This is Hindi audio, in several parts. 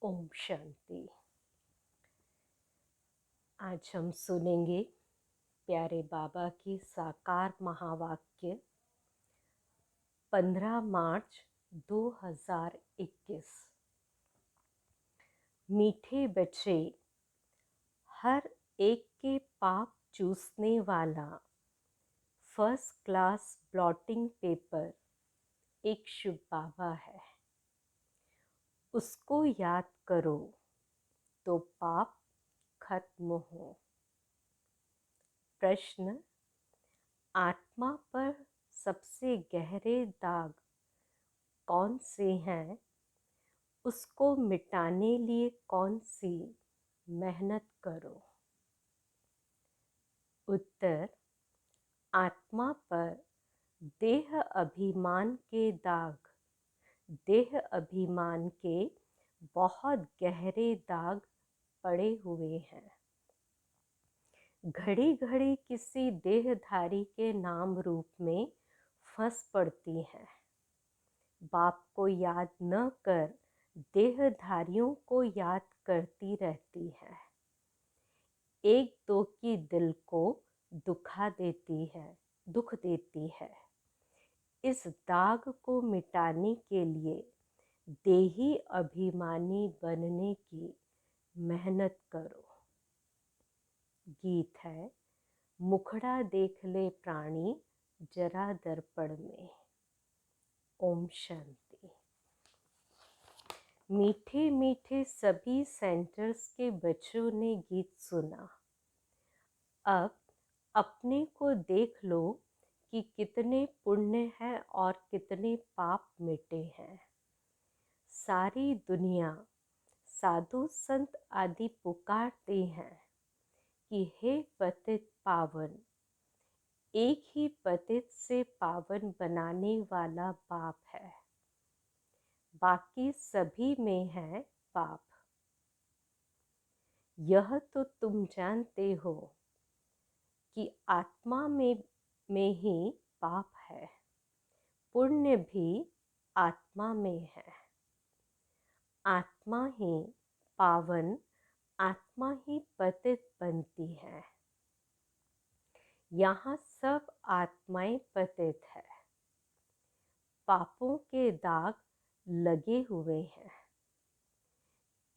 ओम शांति। आज हम सुनेंगे प्यारे बाबा की साकार महावाक्य 15 मार्च 2021। मीठे बच्चे, हर एक के पाप चूसने वाला फर्स्ट क्लास ब्लॉटिंग पेपर एक शुभ बाबा है। उसको याद करो तो पाप खत्म हो। प्रश्न: आत्मा पर सबसे गहरे दाग कौन से हैं? उसको मिटाने लिए कौन सी मेहनत करो? उत्तर: आत्मा पर देह अभिमान के दाग, देह अभिमान के बहुत गहरे दाग पड़े हुए हैं। घड़ी घड़ी किसी देहधारी के नाम रूप में फंस पड़ती हैं। बाप को याद न कर देहधारियों को याद करती रहती है। एक दो की दिल को दुख देती है। इस दाग को मिटाने के लिए देही अभिमानी बनने की मेहनत करो। गीत है: मुखड़ा देख ले प्राणी जरा दर्पण में। ओम शांति। मीठे मीठे सभी सेंटर्स के बच्चों ने गीत सुना। अब अपने को देख लो कि कितने पुण्य हैं और कितने पाप मिटे हैं। सारी दुनिया साधु संत आदि पुकारते हैं कि हे पतित पावन। एक ही पतित से पावन बनाने वाला बाप है, बाकी सभी में है पाप। यह तो तुम जानते हो कि आत्मा में ही पाप है, पुण्य भी आत्मा में है। आत्मा ही पावन, आत्मा ही पतित बनती है। यहाँ सब आत्माएं पतित है। पापों के दाग लगे हुए हैं,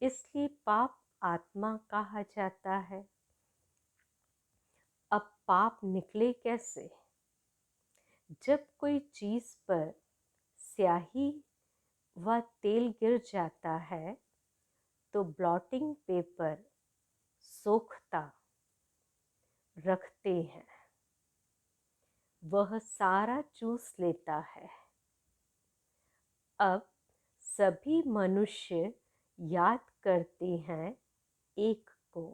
इसलिए पाप आत्मा कहा जाता है। अब पाप निकले कैसे? जब कोई चीज पर स्याही व तेल गिर जाता है तो ब्लॉटिंग पेपर सोखता रखते हैं, वह सारा चूस लेता है। अब सभी मनुष्य याद करते हैं एक को,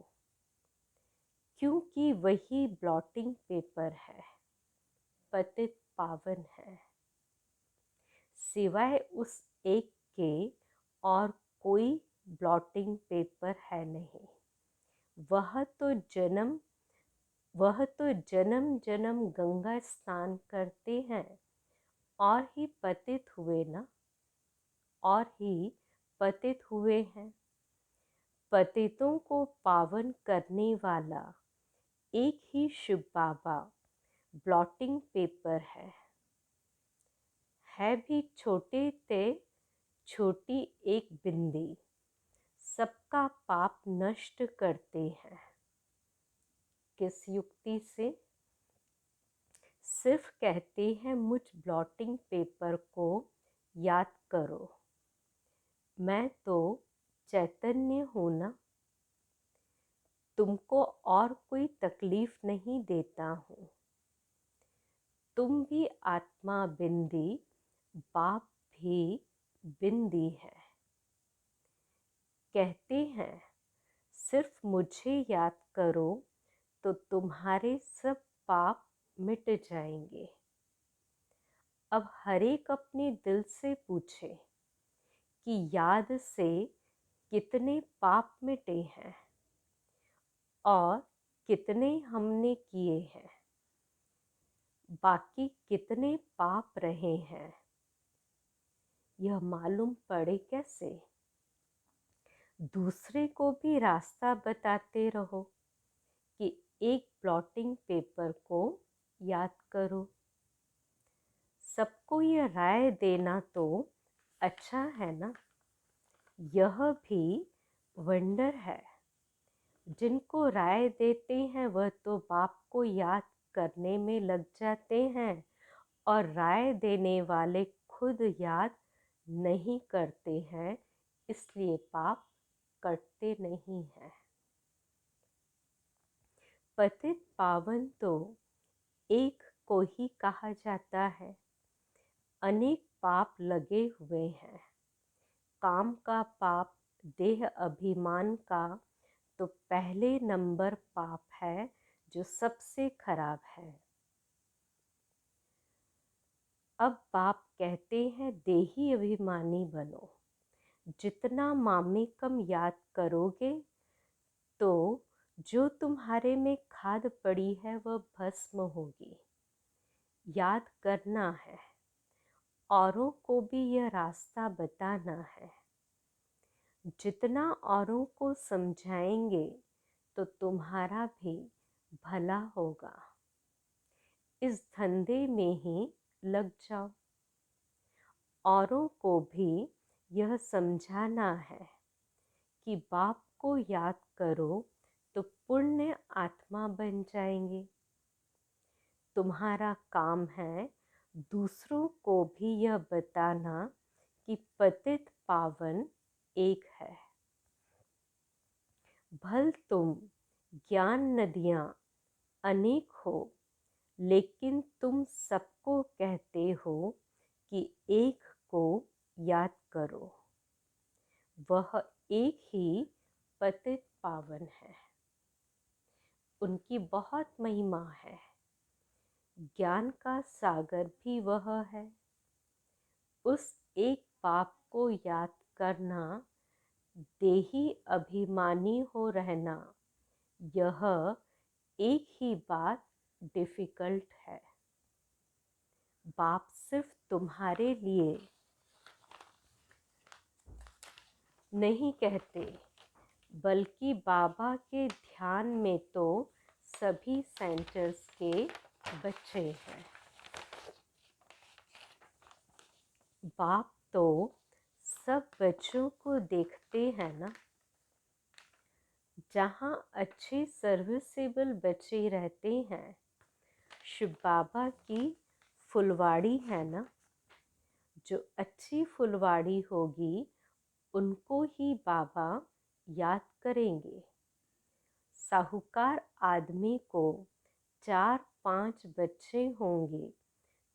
क्योंकि वही ब्लॉटिंग पेपर है, पतित पावन है। सिवाय उस एक के और कोई ब्लॉटिंग पेपर है नहीं। वह तो जन्म जन्म गंगा स्नान करते हैं और ही पतित हुए ना, और ही पतित हुए हैं। पतितों को पावन करने वाला एक ही शिव बाबा ब्लॉटिंग पेपर है भी छोटे ते छोटी एक बिंदी, सबका पाप नष्ट करते हैं। किस युक्ति से? सिर्फ कहते हैं मुझ ब्लॉटिंग पेपर को याद करो, मैं तो चैतन्य हूँ ना, तुमको और कोई तकलीफ नहीं देता हूँ। तुम भी आत्मा बिंदी, बाप भी बिंदी है। कहते हैं सिर्फ मुझे याद करो तो तुम्हारे सब पाप मिट जाएंगे। अब हर एक अपने दिल से पूछे कि याद से कितने पाप मिटे हैं और कितने हमने किए हैं, बाकी कितने पाप रहे हैं। यह मालूम पड़े कैसे? दूसरे को भी रास्ता बताते रहो कि एक ब्लॉटिंग पेपर को याद करो। सबको यह राय देना तो अच्छा है ना। यह भी वंडर है। जिनको राय देते हैं वह तो बाप को याद करने में लग जाते हैं, और राय देने वाले खुद याद नहीं करते हैं, इसलिए पाप करते नहीं हैं। पतित पावन तो एक को ही कहा जाता है। अनेक पाप लगे हुए हैं। काम का पाप, देह अभिमान का तो पहले नंबर पाप है, जो सबसे खराब है। अब बाप कहते हैं देही अभिमानी बनो। जितना मामेकम याद करोगे तो जो तुम्हारे में खाद पड़ी है वह भस्म होगी। याद करना है, औरों को भी यह रास्ता बताना है। जितना औरों को समझाएंगे तो तुम्हारा भी भला होगा। इस धंधे में ही लग जाओ। औरों को भी यह समझाना है कि बाप को याद करो तो पुण्य आत्मा बन जाएंगे। तुम्हारा काम है दूसरों को भी यह बताना कि पतित पावन एक है। भल तुम ज्ञान नदियाँ अनेक हो, लेकिन तुम सबको कहते हो कि एक को याद करो। वह एक ही पतित पावन है। उनकी बहुत महिमा है। ज्ञान का सागर भी वह है। उस एक पाप को याद करना, देही अभिमानी हो रहना, यह एक ही बात डिफिकल्ट है। बाप सिर्फ तुम्हारे लिए नहीं कहते, बल्कि बाबा के ध्यान में तो सभी सेंटर्स के बच्चे हैं। बाप तो सब बच्चों को देखते हैं ना। जहाँ अच्छे सर्विसेबल बच्चे रहते हैं, शिव बाबा की फुलवाड़ी है ना। जो अच्छी फुलवाड़ी होगी उनको ही बाबा याद करेंगे। साहूकार आदमी को 4-5 बच्चे होंगे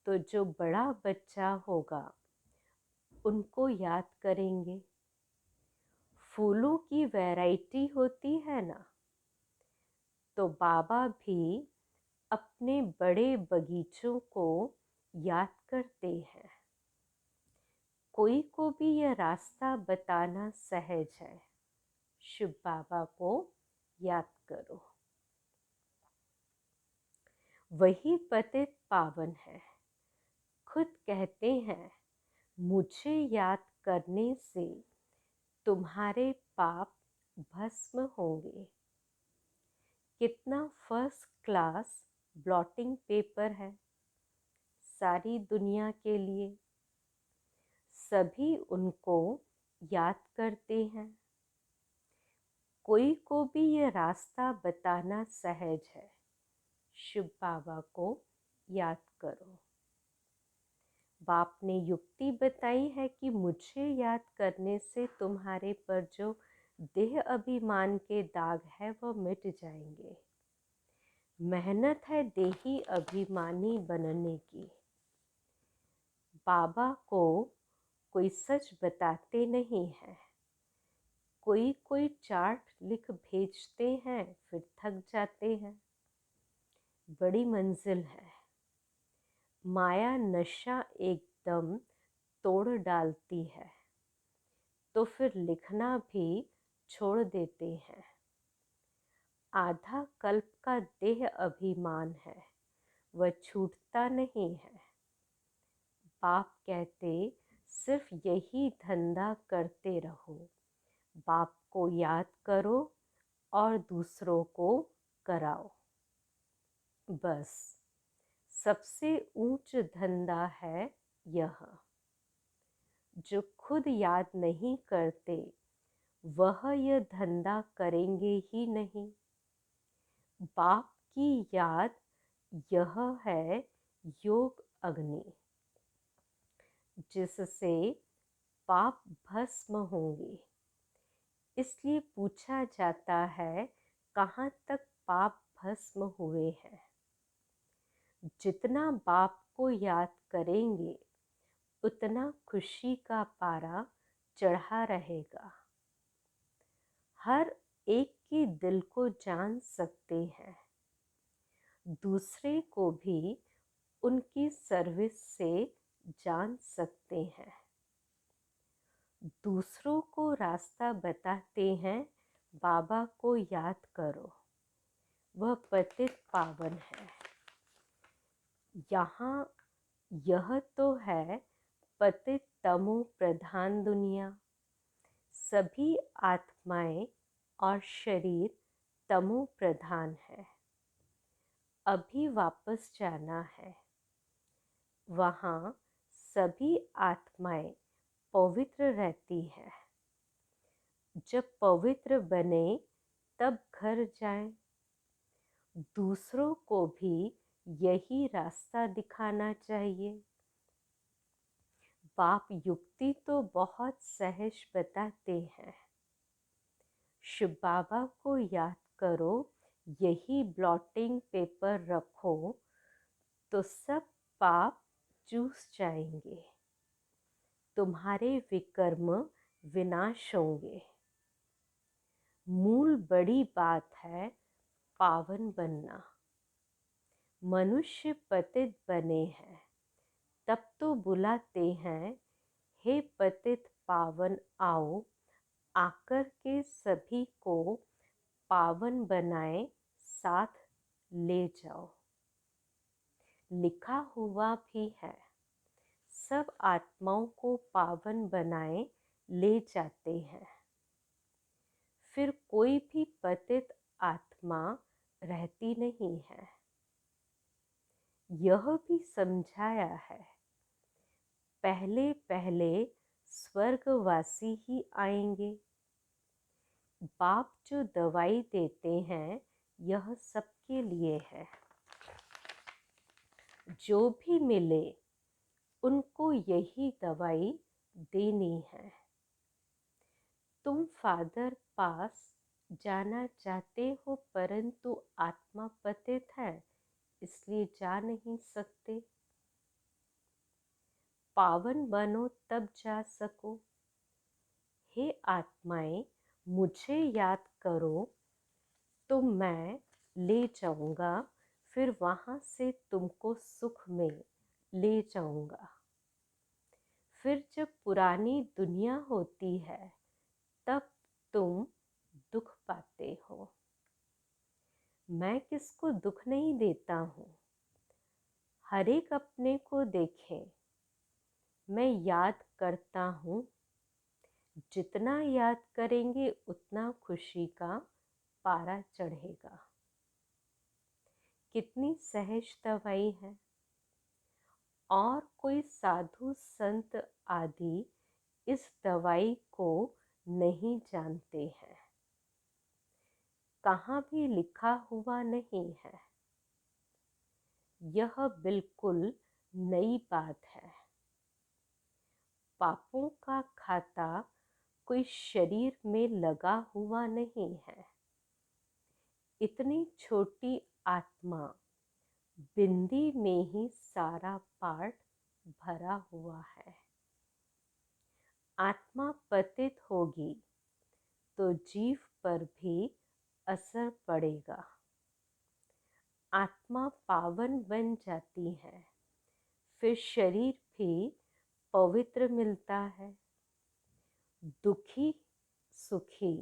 तो जो बड़ा बच्चा होगा उनको याद करेंगे। फूलों की वैरायटी होती है ना, तो बाबा भी अपने बड़े बगीचों को याद करते हैं। कोई को भी यह रास्ता बताना सहज है। शिव बाबा को याद करो। वही पतित पावन है। खुद कहते हैं मुझे याद करने से तुम्हारे पाप भस्म होंगे। कितना फर्स्ट क्लास ब्लॉटिंग पेपर है सारी दुनिया के लिए। सभी उनको याद करते हैं। कोई को भी यह रास्ता बताना सहज है। शिव बाबा को याद करो। बाप ने युक्ति बताई है कि मुझे याद करने से तुम्हारे पर जो देह अभिमान के दाग है वह मिट जाएंगे। मेहनत है देही अभिमानी बनने की। बाबा को कोई सच बताते नहीं है। कोई कोई चार्ट लिख भेजते हैं फिर थक जाते हैं। बड़ी मंजिल है। माया नशा एकदम तोड़ डालती है तो फिर लिखना भी छोड़ देते हैं। आधा कल्प का देह अभिमान है, वह छूटता नहीं है। बाप कहते सिर्फ यही धंधा करते रहो, बाप को याद करो और दूसरों को कराओ। बस सबसे ऊंच धंधा है यह। जो खुद याद नहीं करते वह यह धंधा करेंगे ही नहीं। बाप की याद यह है योग अग्नि, जिससे पाप भस्म होंगे। इसलिए पूछा जाता है कहाँ तक पाप भस्म हुए हैं। जितना बाप को याद करेंगे उतना खुशी का पारा चढ़ा रहेगा। हर एक के दिल को जान सकते हैं, दूसरे को भी उनकी सर्विस से जान सकते हैं। दूसरों को रास्ता बताते हैं, बाबा को याद करो, वह पतित पावन है। यहाँ यह तो है पतित तमो प्रधान दुनिया। सभी आत्माएं और शरीर तमो प्रधान है। अभी वापस जाना है। वहाँ सभी आत्माएं पवित्र रहती हैं। जब पवित्र बने तब घर जाएं। दूसरों को भी यही रास्ता दिखाना चाहिए। बाप युक्ति तो बहुत सहज बताते हैं। शिव बाबा को याद करो, यही ब्लॉटिंग पेपर रखो तो सब पाप चूस जाएंगे। तुम्हारे विकर्म विनाश होंगे। मूल बड़ी बात है पावन बनना। मनुष्य पतित बने हैं तब तो बुलाते हैं, हे पतित पावन आओ, आकर के सभी को पावन बनाए साथ ले जाओ। लिखा हुआ भी है, सब आत्माओं को पावन बनाए ले जाते हैं। फिर कोई भी पतित आत्मा रहती नहीं है। यह भी समझाया है, पहले पहले स्वर्गवासी ही आएंगे। बाप जो दवाई देते हैं यह सबके लिए है। जो भी मिले उनको यही दवाई देनी है। तुम फादर पास जाना चाहते हो परंतु आत्मा पतित है इसलिए जा नहीं सकते। पावन बनो तब जा सको। हे आत्माएं, मुझे याद करो तो मैं ले जाऊंगा, फिर वहां से तुमको सुख में ले जाऊंगा। फिर जब पुरानी दुनिया होती है तब तुम दुख पाते हो। मैं किसको दुख नहीं देता हूँ। हर एक अपने को देखे। मैं याद करता हूँ। जितना याद करेंगे उतना खुशी का पारा चढ़ेगा। कितनी सहज दवाई है। और कोई साधु संत आदि इस दवाई को नहीं जानते हैं। कहाँ भी लिखा हुआ नहीं है। यह बिल्कुल नई बात है। पापों का खाता कोई शरीर में लगा हुआ नहीं है। इतनी छोटी आत्मा बिंदी में ही सारा पार्ट भरा हुआ है। आत्मा पतित होगी तो जीव पर भी असर पड़ेगा। आत्मा पावन बन जाती है फिर शरीर भी पवित्र मिलता है। दुखी सुखी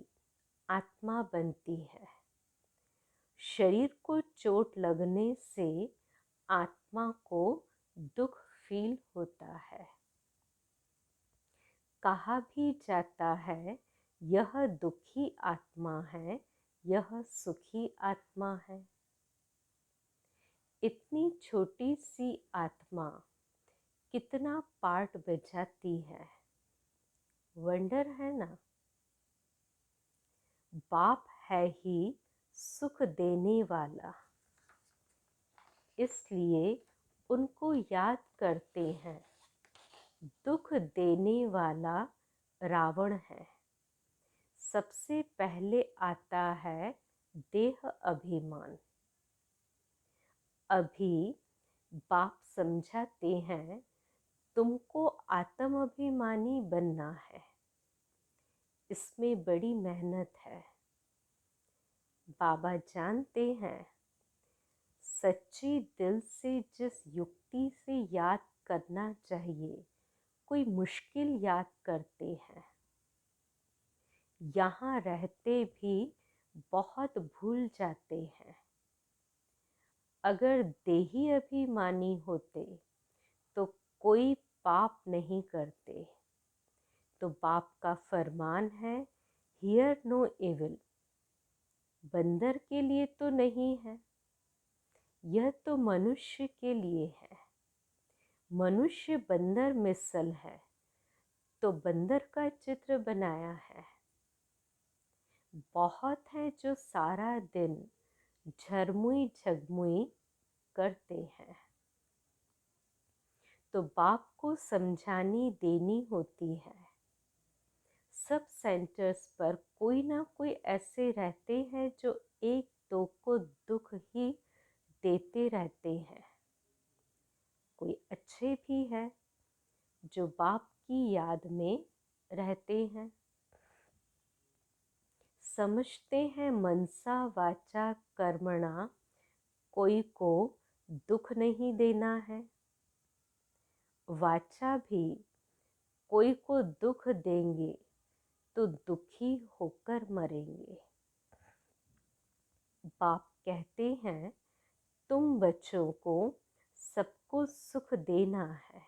आत्मा बनती है। शरीर को चोट लगने से आत्मा को दुख फील होता है। कहा भी जाता है यह दुखी आत्मा है, यह सुखी आत्मा है। इतनी छोटी सी आत्मा कितना पार्ट बजाती है, वंडर है ना। बाप है ही सुख देने वाला, इसलिए उनको याद करते हैं। दुख देने वाला रावण है। सबसे पहले आता है देह अभिमान। अभी बाप समझाते हैं तुमको आत्म अभिमानी बनना है, इसमें बड़ी मेहनत है। बाबा जानते हैं सच्चे दिल से जिस युक्ति से याद करना चाहिए, कोई मुश्किल याद करते हैं। यहाँ रहते भी बहुत भूल जाते हैं। अगर देही अभिमानी होते तो कोई पाप नहीं करते। तो बाप का फरमान है, हियर नो एविल। बंदर के लिए तो नहीं है, यह तो मनुष्य के लिए है। मनुष्य बंदर मिसल है, तो बंदर का चित्र बनाया है। बहुत है जो सारा दिन झरमुई झगमुई करते हैं, तो बाप को समझानी देनी होती है। सब सेंटर्स पर कोई ना कोई ऐसे रहते हैं जो एक दो को दुख ही देते रहते हैं। कोई अच्छे भी है जो बाप की याद में रहते हैं। समझते हैं मनसा वाचा कर्मणा, कोई को दुख नहीं देना है। वाचा भी कोई को दुख देंगे तो दुखी होकर मरेंगे। बाप कहते हैं तुम बच्चों को सबको सुख देना है।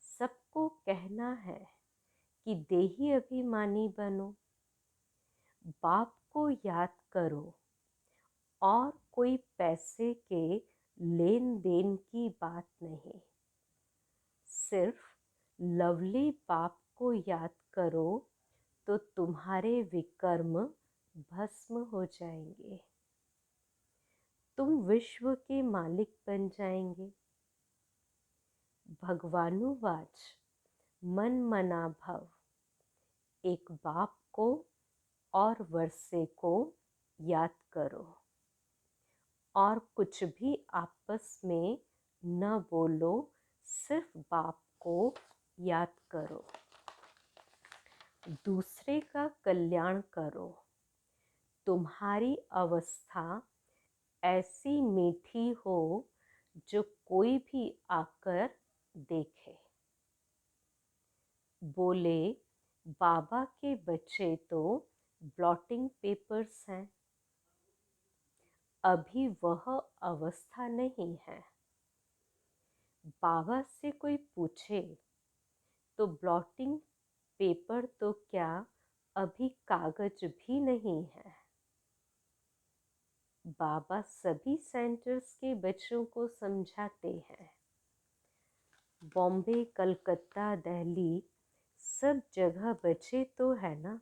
सबको कहना है कि देही अभिमानी बनो, बाप को याद करो, और कोई पैसे के लेन देन की बात नहीं। सिर्फ लवली बाप को याद करो तो तुम्हारे विकर्म भस्म हो जाएंगे। तुम विश्व के मालिक बन जाएंगे। भगवानुवाच मन मना भव। एक बाप को और वर्षे को याद करो, और कुछ भी आपस में न बोलो, सिर्फ बाप को याद करो। दूसरे का कल्याण करो। तुम्हारी अवस्था ऐसी मीठी हो जो कोई भी आकर देखे। बोले बाबा के बच्चे तो ब्लॉटिंग पेपर्स हैं। अभी वह अवस्था नहीं है। बाबा से कोई पूछे तो ब्लॉटिंग पेपर तो क्या अभी कागज भी नहीं है। बाबा सभी सेंटर्स के बच्चों को समझाते हैं। बॉम्बे, कलकत्ता, दिल्ली सब जगह बच्चे तो है ना।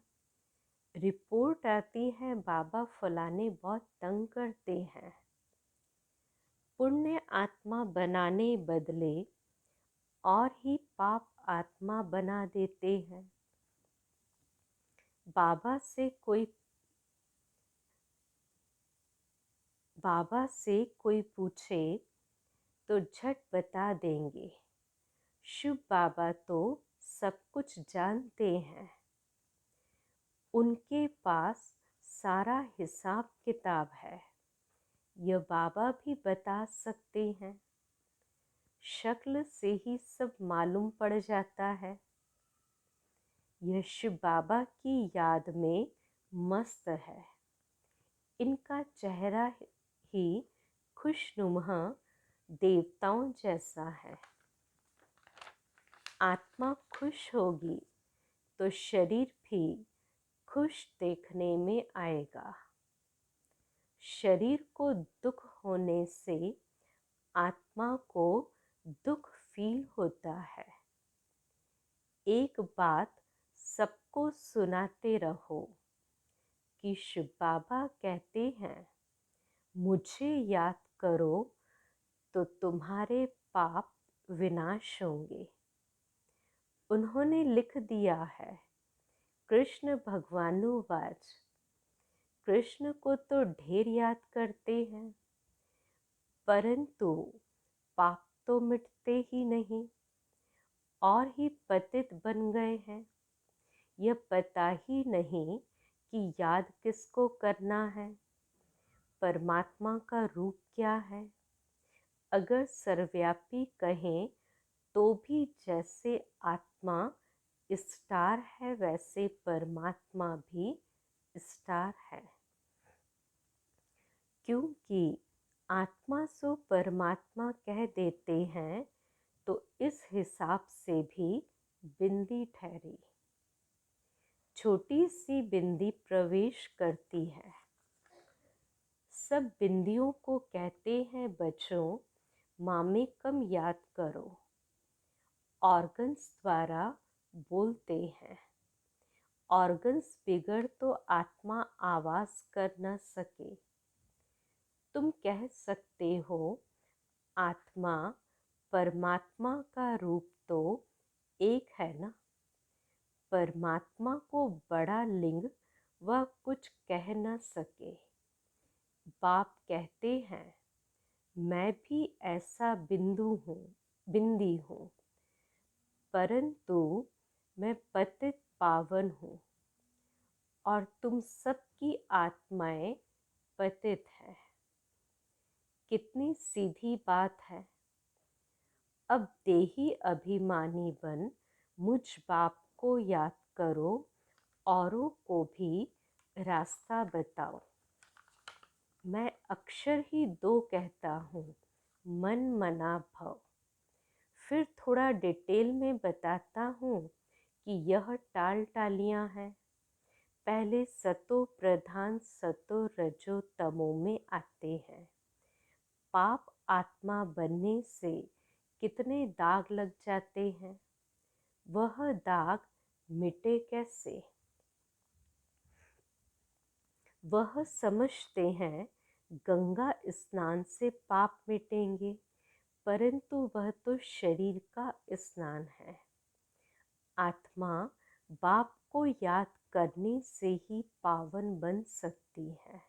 रिपोर्ट आती है बाबा फलाने बहुत तंग करते हैं। पुण्य आत्मा बनाने बदले और ही पाप आत्मा बना देते हैं। बाबा से कोई पूछे तो झट बता देंगे। शुभ बाबा तो सब कुछ जानते हैं। उनके पास सारा हिसाब किताब है। यह बाबा भी बता सकते हैं। शक्ल से ही सब मालूम पड़ जाता है। यह शिव बाबा की याद में मस्त है। इनका चेहरा ही खुशनुमा देवताओं जैसा है। आत्मा खुश होगी तो शरीर भी खुश देखने में आएगा। शरीर को दुख होने से आत्मा को दुख फील होता है। एक बात सबको सुनाते रहो कि शिव बाबा कहते हैं, मुझे याद करो तो तुम्हारे पाप विनाश होंगे। उन्होंने लिख दिया है, कृष्ण भगवानुवाच, कृष्ण को तो ढेर याद करते हैं, परंतु पाप तो मिटते ही नहीं और ही पतित बन गए हैं। यह पता ही नहीं कि याद किसको करना है, परमात्मा का रूप क्या है। अगर सर्वव्यापी कहें तो भी जैसे आत्मा स्टार है वैसे परमात्मा भी स्टार है, क्योंकि आत्मा सो परमात्मा कह देते हैं तो इस हिसाब से भी बिंदी ठहरी। छोटी सी बिंदी प्रवेश करती है। सब बिंदियों को कहते हैं बच्चों, मामे कम याद करो। ऑर्गन्स द्वारा बोलते हैं। ऑर्गन्स बिगड़ तो आत्मा आवाज कर न सके। तुम कह सकते हो आत्मा परमात्मा का रूप तो एक है ना। परमात्मा को बड़ा लिंग वह कुछ कह न सके। बाप कहते हैं, मैं भी ऐसा बिंदी हूँ, परंतु मैं पतित पावन हूँ और तुम सबकी आत्माएं पतित है। कितनी सीधी बात है। अब देही अभिमानी बन मुझ बाप को याद करो, औरों को भी रास्ता बताओ। मैं अक्षर ही दो कहता हूँ, मन मना भव। फिर थोड़ा डिटेल में बताता हूँ कि यह टाल टालियाँ हैं। पहले सतो प्रधान सतो रजो तमो में आते हैं। पाप आत्मा बनने से कितने दाग लग जाते हैं, वह दाग मिटे कैसे। वह समझते हैं गंगा स्नान से पाप मिटेंगे, परंतु वह तो शरीर का स्नान है। आत्मा बाप को याद करने से ही पावन बन सकती है।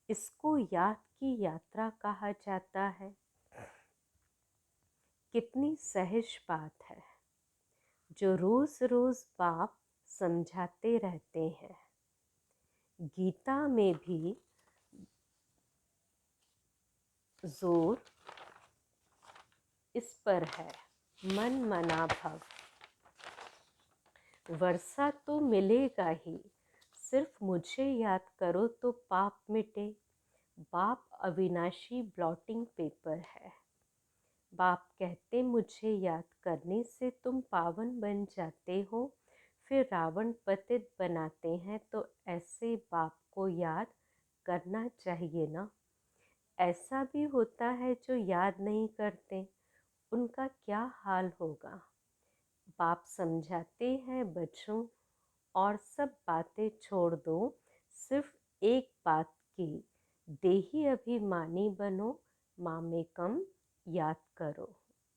इसको याद की यात्रा कहा जाता है। कितनी सहज बात है, जो रोज रोज बाप समझाते रहते हैं। गीता में भी जोर इस पर है, मन मना भव। वर्षा तो मिलेगा ही, सिर्फ मुझे याद करो तो पाप मिटे। बाप अविनाशी ब्लॉटिंग पेपर है। बाप कहते मुझे याद करने से तुम पावन बन जाते हो। फिर रावण पतित बनाते हैं, तो ऐसे बाप को याद करना चाहिए ना। ऐसा भी होता है जो याद नहीं करते, उनका क्या हाल होगा। बाप समझाते हैं बच्चों, और सब बातें छोड़ दो, सिर्फ एक बात की, देही अभिमानी बनो, मामे कम याद करो।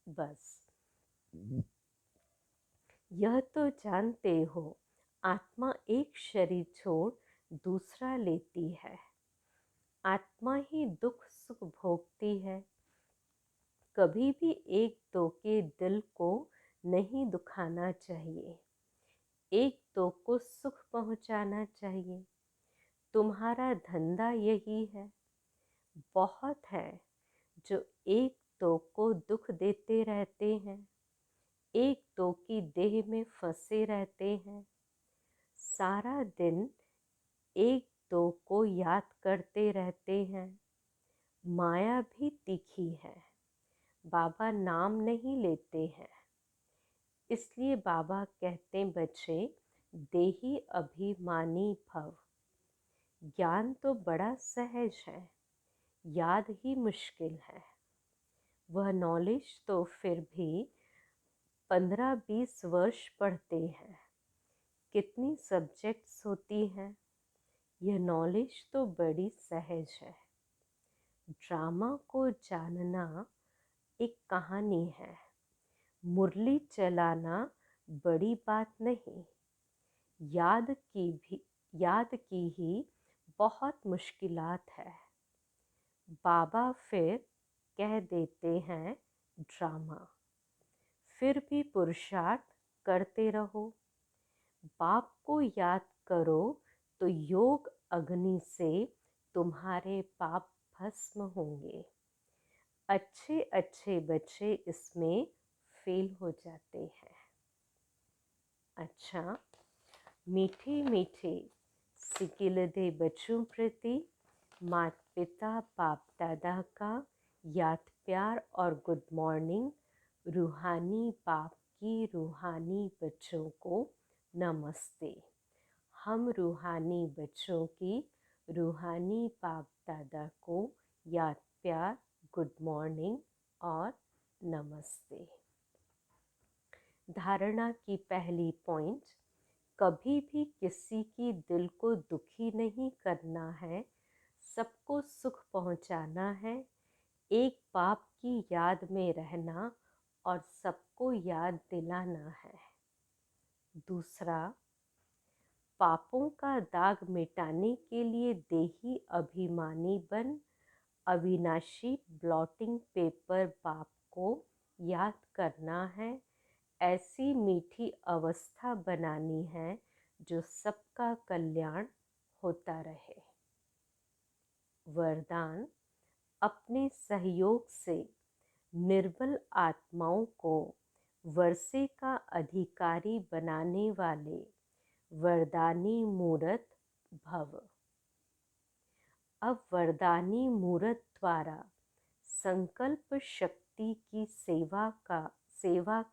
बस यह तो जानते हो, आत्मा एक शरीर छोड़ दूसरा लेती है। आत्मा ही दुख सुख भोगती है। कभी भी एक दो के दिल को नहीं दुखाना चाहिए। एक दो को सुख पहुंचाना चाहिए। तुम्हारा धंधा यही है। बहुत है जो एक दो को दुख देते रहते हैं, एक दो की देह में फंसे रहते हैं। सारा दिन एक दो को याद करते रहते हैं। माया भी तीखी है। बाबा नाम नहीं लेते हैं, इसलिए बाबा कहते बच्चे, देहि अभिमानी भव। ज्ञान तो बड़ा सहज है, याद ही मुश्किल है। वह नॉलेज तो फिर भी 15-20 वर्ष पढ़ते हैं। कितनी सब्जेक्ट्स होती हैं। यह नॉलेज तो बड़ी सहज है। ड्रामा को जानना एक कहानी है। मुरली चलाना बड़ी बात नहीं। याद की ही बहुत मुश्किलात है। बाबा फिर कह देते हैं ड्रामा। फिर भी पुरुषार्थ करते रहो। बाप को याद करो तो योग अग्नि से तुम्हारे पाप भस्म होंगे। अच्छे अच्छे बच्चे इसमें फेल हो जाते हैं। अच्छा, मीठे मीठे सिकिलदे बच्चों प्रति माता पिता बाप दादा का याद प्यार और गुड मॉर्निंग। रूहानी बाप की रूहानी बच्चों को नमस्ते। हम रूहानी बच्चों की रूहानी बाप दादा को याद प्यार, गुड मॉर्निंग और नमस्ते। धारणा की पहली पॉइंट, कभी भी किसी की दिल को दुखी नहीं करना है, सबको सुख पहुंचाना है, एक बाप की याद में रहना और सबको याद दिलाना है। दूसरा, पापों का दाग मिटाने के लिए देही अभिमानी बन अविनाशी ब्लॉटिंग पेपर बाप को याद करना है। ऐसी मीठी अवस्था बनानी है जो सबका कल्याण होता रहे। वरदान, अपने सहयोग से निर्बल आत्माओं को वर्षे का अधिकारी बनाने वाले वरदानी मूर्त भव। अब वरदानी मूर्त द्वारा संकल्प शक्ति की सेवा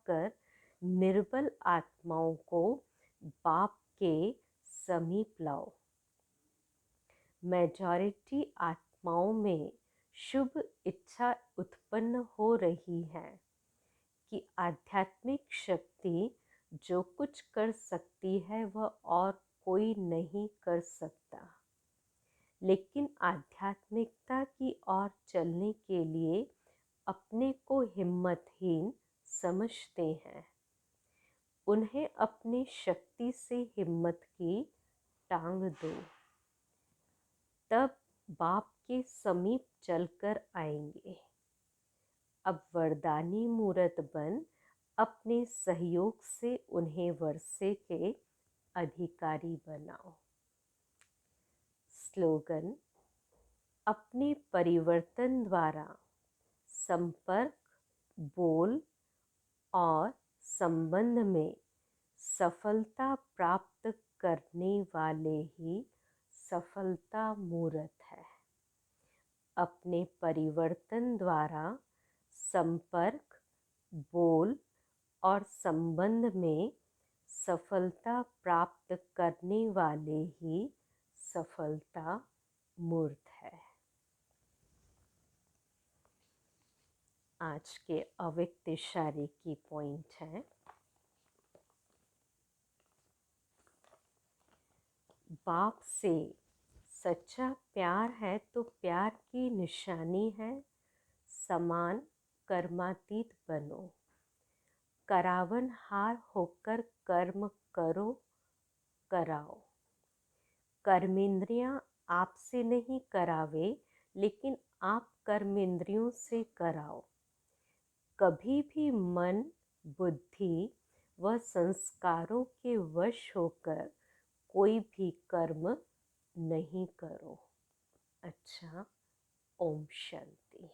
कर निर्बल आत्माओं को बाप के समीप लाओ। मेजॉरिटी आत्माओं में शुभ इच्छा उत्पन्न हो रही है कि आध्यात्मिक शक्ति जो कुछ कर सकती है वह और कोई नहीं कर सकता। लेकिन आध्यात्मिकता की ओर चलने के लिए अपने को हिम्मतहीन समझते हैं। उन्हें अपनी शक्ति से हिम्मत की टांग दो, तब बाप के समीप चलकर आएंगे। अब वरदानी मूर्त बन अपने सहयोग से उन्हें वर्षे के अधिकारी बनाओ। स्लोगन, अपने परिवर्तन द्वारा संपर्क, बोल और संबंध में सफलता प्राप्त करने वाले ही सफलता मूर्त है। अपने परिवर्तन द्वारा संपर्क, बोल और संबंध में सफलता प्राप्त करने वाले ही सफलता मूर्त है। आज के अव्यक्त इशारे की पॉइंट है, बाप से सच्चा प्यार है तो प्यार की निशानी है समान कर्मातीत बनो। करावन हार होकर कर्म करो कराओ। कर्मेंद्रियां आपसे नहीं करावे, लेकिन आप कर्मेंद्रियों से कराओ। कभी भी मन, बुद्धि व संस्कारों के वश होकर कोई भी कर्म नहीं करो। अच्छा, ओम शांति।